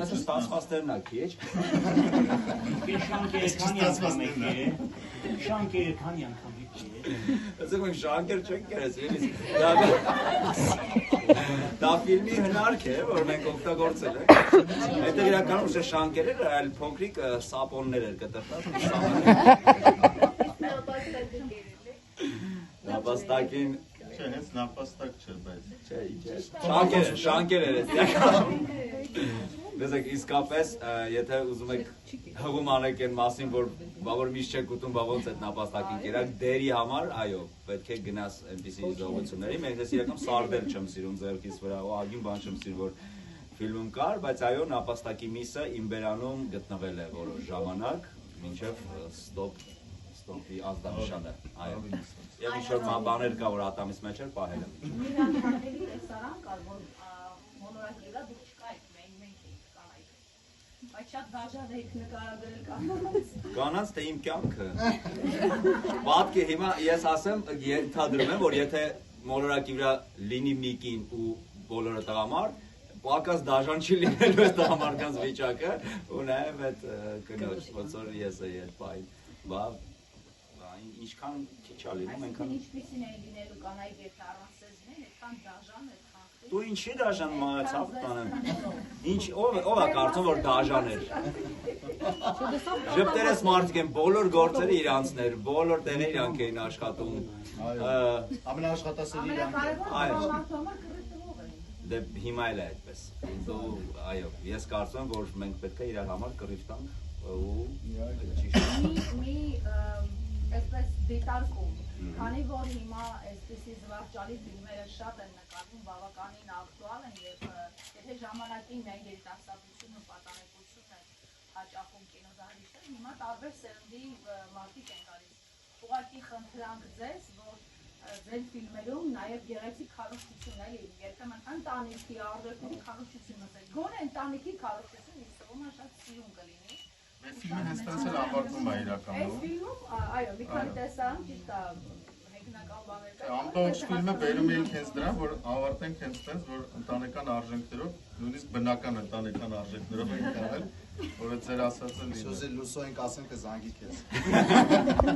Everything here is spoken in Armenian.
Ստացվածներն ա քիչ։ Շանկերը քանի անգամ եկել։ Ասում եմ շանկեր չենք կերես, էլի։ Դա ֆիլմի հնարք է, որ մենք օգտագործել ենք։ Այդտեղ իրականում ոչ թե շանկեր էր, այլ փոքրիկ սապոններ էր կտրտած։ Նապաստակին Չէ, հենց նապաստակ չէ, բայց չէ, ինչ է։ Շանկեր էր իրականում։ Դեսեք իսկապես, եթե ուզում եք հղում անեք այն մասին, որ միշտ չեք ուտում, բա ոնց այդ նապաստակին կերակ, դերի համար, այո, պետք է գնաս այնպիսի իզողությունների, մենք ես իրական սարդել չեմ սիրում ձեռքիս վրա, ու ագին բան չեմ սիրում, որ ֆիլմում կար, բայց այո, նապաստակի միսը իմ բերանում գտնվել է որոշ ժամանակ, մինչև ստոպի ազդանշանը, այո, և ինչ-որ բաներ կա, որ ատամիս մեջ էր, պահել եմ։ Մի հանդիպելի տեսարան կար, որ մոնորակի վրա դուք չկայիք, մենք էինք կանայք, բայց շատ դաժան էիք նկարագրել Կանանց թե իմ կյանքը։ Պատկի հիմա ես ասեմ, ենթադրում եմ, որ եթե մոլորակի վրա լինի մի կին ու բոլորը տղամարդ, պակաս դաժան չի լինելու այս տղամարդկանց վիճակը, ու նաև այդ կնոջ, ոնց որ ես էի այդ պահին։ Բա ինչքան քիչ ա լինում, այնքան։ Ինչպիսին էին լինելու կանայք եթե առանց սեզմեն, այդքան դաժան, այդքան խիստ։ Դու ինչի դաժան մահացավ տանեմ։ Ինչ ով է կարծում որ դաժան էր։ Ժպտերես մարդիկ են, բոլոր գործերը իրանցներ, բոլոր տեղերը իրանք էին աշխատում։ ամենաաշխատասերի իրանք։ Դե հիմա էլ է այդպես։ Այո, ես կարծում եմ, որ մենք պետք է իրար համար կռիվ տանք ու մի այսպես դիտարկում, քանի որ հիմա այսպիսի զվարճալի ֆիլմերը շատ են նկարվում, բավականին ակտուալ են եւ եթե ժամանակին միայն երիտասարդությունը ու պատանեկությունը հաճախում կինոդահլիճներ, հիմա տարբեր սերնդի մարդիկ են գալիս։ Ուղղակի խնդրանք ձեզ, որ ձեր ֆիլմերում նաեւ գեղեցիկ քարոզություն էլի, երբեմն ընտանիքի արդյունքի քարոզություն մտեք։ Գոնե ընտանիքի քարոզություն ինձ թվում է շատ սիրուն կլինի։ Այս ֆիլմը հենց տենց էլ ավարտվում է իրականում։ Այս ֆիլմում, այո, մի քանի տեսարան ճիշտ է, հեգնական բաներ կա։ Ամբողջ ֆիլմը բերում էինք հենց դրան, որ ավարտենք հենց տենց, որ ընտանեկան արժեքներով, նույնիսկ բնական ընտանեկան արժեքներով ենք կարել, որ ձեր ասածը լինի։ Սուզի լուսո ենք ասենք զանգի քեզ։